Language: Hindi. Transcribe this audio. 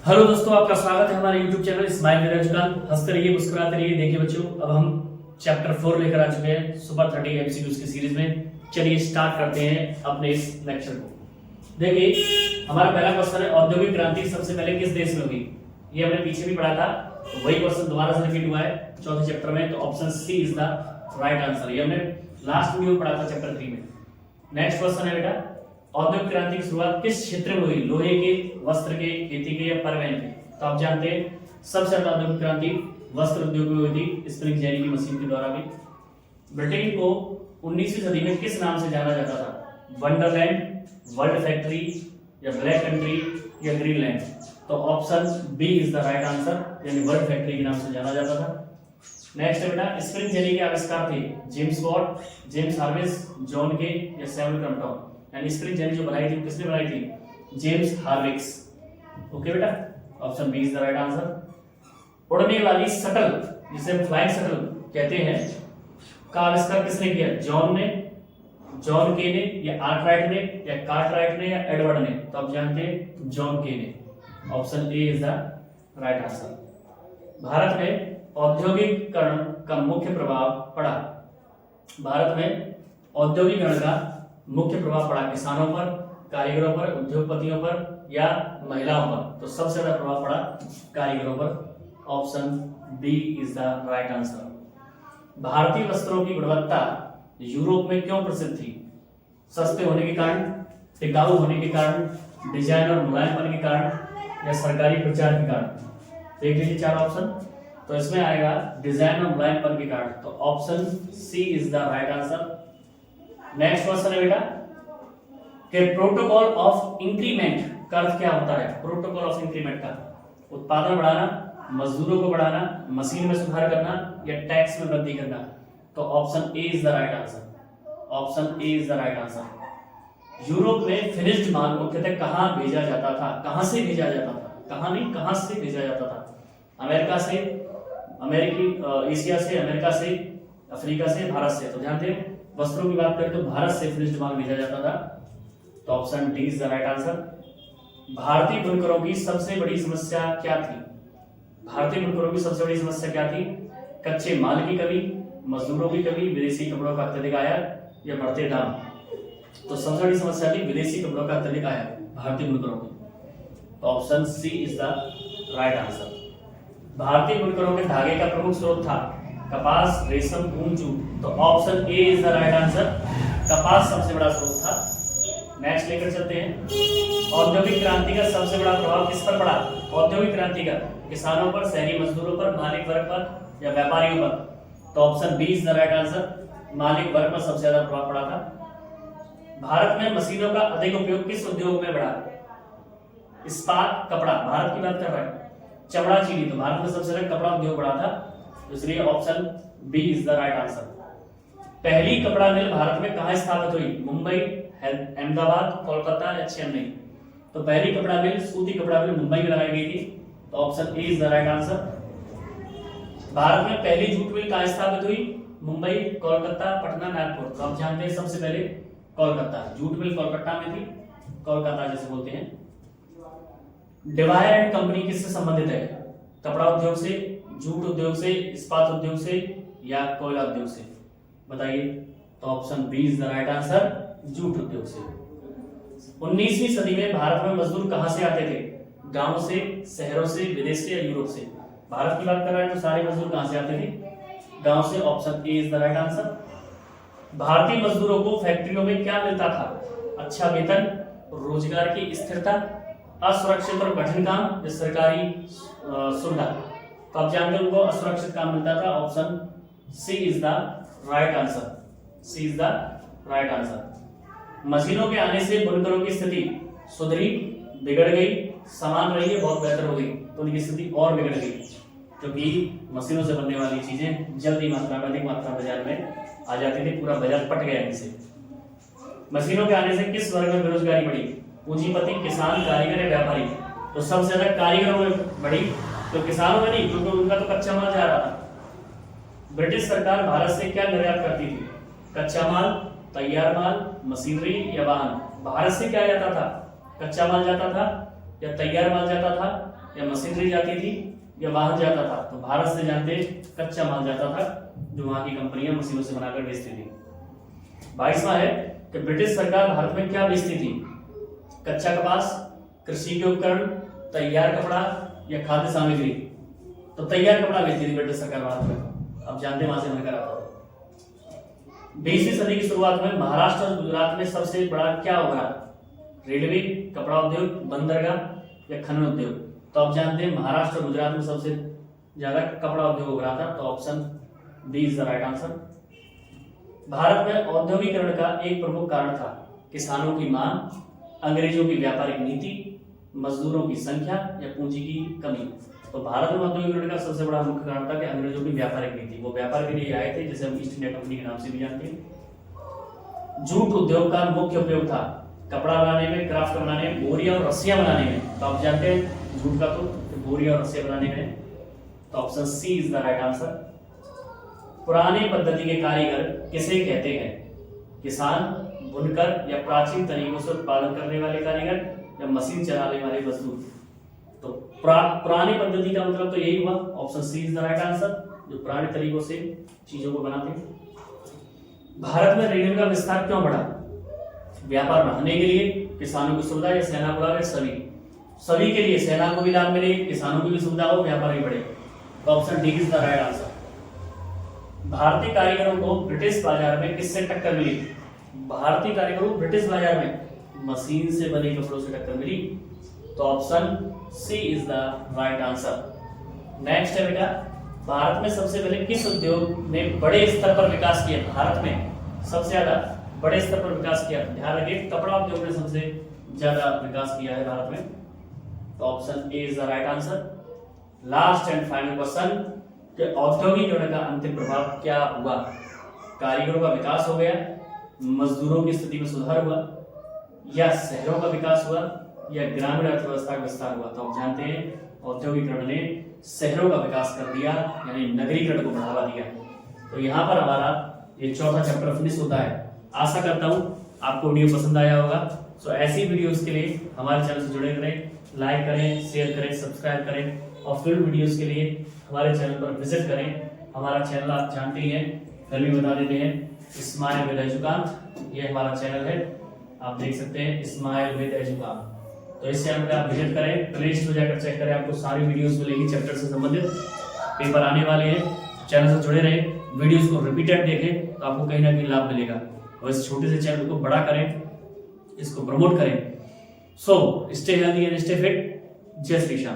हेलो दोस्तों, आपका स्वागत है हमारे YouTube चैनल स्माइल विद अंशुकांत। हंसते रहिए, मुस्कुराते रहिए। देखिए बच्चों, अब हम चैप्टर 4 लेकर आ चुके हैं सुपर 30 एमसीक्यूज की सीरीज में। चलिए स्टार्ट करते हैं अपने इस लेक्चर को। देखिए, हमारा पहला क्वेश्चन है, औद्योगिक क्रांति सबसे पहले किस देश में हुई? ये हमने पीछे भी पढ़ा था, तो वही क्वेश्चन दोबारा से रिपीट हुआ है चौथे चैप्टर में। तो option C is the right answer. ये हमने लास्ट वीडियो में पढ़ा था चैप्टर 3 में। नेक्स्ट क्वेश्चन है बेटा, औद्योगिक क्रांति की शुरुआत किस क्षेत्र में हुई? लोहे के, वस्त्र के, खेती के या परिवहन के? तो आप जानते हैं सबसे ज्यादा औद्योगिक क्रांति वस्त्र उद्योग में हुई थी, स्प्रिंग जेनी की मशीन के द्वारा भी। ब्रिटेन को 19वीं सदी में किस नाम से जाना जाता था? वंडरलैंड, वर्ल्ड फैक्ट्री या ब्लैक कंट्री या ग्रीनलैंड? तो option B is the right answer, यानी वर्ल्ड फैक्ट्री के नाम से जाना जाता था। नेक्स्ट है बेटा, स्प्रिंग जेनी के आविष्कार थे James Watt, James Hargreaves, John Kay या सैमुअल क्रॉम्पटन? यानी स्प्रिंग जेनी जो बनाई थी किसने बनाई थी? James Hargreaves. ओके बेटा, option B is the right answer. उड़ने वाली शटल, जिसे हम फ्लाइंग शटल कहते हैं, का आविष्कार किसने किया? जॉन ने, जॉन के ने या आर्कराइट ने या कार्टराइट ने या एडवर्ड ने? तो आप जानते हैं जॉन के ने। Option A is the right answer. Bharat में औद्योगिकरण का मुख्य प्रभाव पड़ा। भारत में औद्योगिकरण का मुख्य प्रभाव पड़ा किसानों पर, कारीगरों पर, उद्योगपतियों पर या महिलाओं पर? तो सबसे ज्यादा प्रभाव पड़ा कारीगरों पर। Option B is the right answer. भारतीय वस्त्रों की गुणवत्ता यूरोप में क्यों प्रसिद्ध थी? सस्ते होने के कारण, टिकाऊ होने के कारण, डिजाइन और मुलायमपन के कारण या सरकारी प्रचार के कारण? देख लीजिए चार ऑप्शन, तो इसमें आएगा डिजाइन और मुलायमपन के कारण। तो option C is the right answer. Next question है बेटा कि प्रोटोकॉल ऑफ इंक्रीमेंट का अर्थ क्या होता है? प्रोटोकॉल ऑफ इंक्रीमेंट का उत्पादन बढ़ाना, मजदूरों को बढ़ाना, मशीन में सुधार करना या टैक्स में वृद्धि करना? तो option A is the right answer. Option A is the right answer. Europe में फिनिश्ड माल मुख्यतः कहां भेजा जाता था? कहां से भेजा जाता था? कहां नहीं, कहां से भेजा जाता था? अमेरिका से, एशिया से, अमेरिका से, अफ्रीका से, भारत से? तो जानते हैं वस्त्रों की बात करें तो भारत से फिनिश्ड माल भेजा जाता था। तो option D is the right answer. भारतीय बुनकरों की सबसे बड़ी समस्या क्या थी? भारतीय बुनकरों की सबसे बड़ी समस्या क्या थी? कच्चे माल की कमी, मजदूरों की कमी, विदेशी कपड़ों का अत्यधिक आयात या बढ़ते दाम? तो सबसे बड़ी समस्या थी विदेशी कपड़ों का अत्यधिक आयात भारतीय बुनकरों की। तो option C is the right answer. भारतीय बुनकरों के धागे का प्रमुख स्रोत था कपास, रेशम, ऊन, जूट? तो option A is the right answer. कपास सबसे बड़ा स्रोत था। नेक्स्ट लेकर चलते हैं, औद्योगिक क्रांति का सबसे बड़ा प्रभाव किस पर पड़ा? औद्योगिक क्रांति का किसानों पर, शहरी मजदूरों पर, मालिक वर्ग पर या व्यापारियों पर? तो option B is the right answer. मालिक वर्ग पर सबसे ज्यादा प्रभाव पड़ा था। भारत में मशीनों का अधिक उपयोग किस उद्योग में बढ़ा? इस्पात, कपड़ा, भारत की बात कर रहा है, चमड़ा, चीनी? तो भारत में सबसे ज्यादा कपड़ा उद्योग बढ़ा था, इसलिए option B is the right answer. पहली कपड़ा मिल भारत में कहां स्थापित हुई? मुंबई, अहमदाबाद, कोलकाता या चेन्नई? तो पहली कपड़ा मिल, सूती कपड़ा मिल मुंबई में लगाई गई थी। तो option A is the right answer. Bharat में पहली जूट मिल कहां स्थापित हुई? मुंबई, कोलकाता, पटना, नागपुर? तो आप जानते हैं सबसे पहले कोलकाता। जूट मिल कोलकाता में थी, कोलकाता जैसे बोलते हैं। डिवायर एंड कंपनी किससे संबंधित है? कपड़ा उद्योग से, जूट उद्योग से, इस्पात उद्योग से या कोयला उद्योग से? बताइए। तो option B is the right answer, jute उद्योग से। 19वीं सदी में भारत में मजदूर कहां से आते थे? गांव से, शहरों से, विदेश से या यूरोप से? भारत की बात कर रहे हैं तो सारे मजदूर कहां से आते थे? गांव से। Option A is the right answer. भारतीय मजदूरों को फैक्ट्रियों में क्या मिलता था? अच्छा वेतन, रोजगार की स्थिरता, असुरक्षित और कठिन काम या सरकारी सुविधा? तो आप जानते हैं उनको असुरक्षित काम मिलता था। Option C is the right answer. C is the right answer. मशीनों के आने से बुनकरों की स्थिति सुधरी, बिगड़ गई, समान रही है, बहुत बेहतर हो गई? तो उनकी स्थिति और बिगड़ गई, क्योंकि मशीनों से बनने वाली चीजें जल्दी मात्रा में, अधिक मात्रा में बाजार में आ जाती थी, पूरा बाजार पट गया इनसे। मशीनों के आने से किस वर्ग में बेरोजगारी बढ़ी? पूंजीपति, किसान, कारीगर या व्यापारी? तो सबसे ज्यादा कारीगरों में बढ़ी, तो किसानों में नहीं, क्योंकि उनका तो कच्चा माल जा रहा था। ब्रिटिश सरकार भारत से क्या निर्यात करती थी? कच्चा माल, तैयार माल, मशीनरी या वाहन? भारत से क्या जाता था? कच्चा माल जाता था, या तैयार माल जाता था, या मशीनरी जाती थी, या वाहन जाता था। तो भारत से जानते कच्चा माल जाता था जो वहां की कंपनियां मशीनों से बनाकर बेचती थी। 22वां है कि ब्रिटिश सरकार भारत में क्या बेचती थी? कच्चा कपास, कृषि के उपकरण, तैयार कपड़ा या खाद्य सामग्री। तो तैयार कपड़ा बेचती थी ब्रिटिश सरकार भारत में। अब जानते हैं वहां से बनकर आता था। 20वीं सदी की शुरुआत में महाराष्ट्र और गुजरात में सबसे बड़ा क्या उभरा? रेलवे, कपड़ा उद्योग, बंदरगाह या खनन उद्योग। तो अब जानते हैं महाराष्ट्र और गुजरात में सबसे ज्यादा कपड़ा उद्योग उभरा था। तो option D is the right answer. Bharat में औद्योगिकरण का एक प्रमुख कारण था किसानों की मांग, अंग्रेजों की व्यापारिक नीति, मजदूरों की संख्या या पूंजी की कमी। तो भारत में औद्योगिकरण का सबसे बड़ा मुख्य कारण था कि अंग्रेजों की व्यापारिक नीति। वो व्यापार के लिए आए थे, जिसे हम ईस्ट इंडिया कंपनी के नाम से भी जानते हैं। जूट उद्योग का मुख्य उपयोग था कपड़ा बनाने में, क्राफ्ट बनाने में, बोरियां और रस्सियां बनाने में। तो आप जानते हैं जूट का तो बोरियां और रस्सियां बनाने में। तो option C is the right answer. पुराने पद्धति के कारीगर किसे कहते हैं? किसान, बुनकर या प्राचीन तरीकों से उत्पादन करने वाले कारीगर या मशीन चलाने वाले मजदूर। तो पुरानी पद्धति का मतलब तो यही हुआ, option C is the right answer, जो पुराने तरीकों से चीजों को बनाते हैं। भारत में रेलवे का विस्तार क्यों बढ़ा? व्यापार बढ़ाने के लिए, किसानों की सुविधा या सेना को लाभ? सभी के लिए, सेना को भी लाभ मिले, किसानों की भी सुविधा हो, व्यापार भी बढ़े। तो option D is the right answer. भारतीय कारीगरों को ब्रिटिश बाजार में किससे टक्कर मिली? भारतीय कारीगरों को ब्रिटिश बाजार में मशीन से बने कपड़ों से टक्कर मिली। तो option C is the right answer. Next है बेटा, भारत में सबसे पहले किस उद्योग ने बड़े स्तर पर विकास किया? भारत में सबसे ज्यादा बड़े स्तर पर विकास किया। ध्यान रखिए, कपड़ा उद्योग ने सबसे ज्यादा विकास किया है भारत में। तो option A is the right answer. Last and final question कि औद्योगिकरण का अंतिम प्रभाव क्या हुआ? कारीगरों का विकास हो गया, मजदूरों की स्थिति में सुधार हुआ, या शहरों का विकास हुआ, या ग्रामीण अर्थव्यवस्था का विस्तार हुआ? तो हम जानते हैं औद्योगिकरण ने शहरों का विकास कर दिया, यानी नगरीकरण को बढ़ावा दिया। तो यहाँ पर हमारा ये चौथा चैप्टर फिनिश होता है। आशा करता हूँ आपको वीडियो पसंद आया होगा। सो ऐसी वीडियोस के लिए हमारे चैनल से जुड़े रहें, लाइक करें, शेयर करें, सब्सक्राइब करें और फिर वीडियोस के लिए हमारे चैनल पर विजिट करें। हमारा चैनल आप जानते ही हैं, फिर भी बता देते हैं, स्माइल विद एजुकांत, ये हमारा चैनल है। आप देख सकते हैं स्माइल विद एजुकांत। तो इस चैनल पे आप विजिट करें, प्ले स्टोर जाकर चेक करें, आपको सारी वीडियोस मिलेगी चैप्टर से संबंधित। पेपर आने वाले हैं, चैनल से जुड़े रहें, वीडियोस को रिपीटेड देखें तो आपको कहीं ना कहीं लाभ मिलेगा। और इस छोटे से चैनल को बड़ा करें, इसको प्रमोट करें। So stay healthy and stay fit. जय श्री श्याम।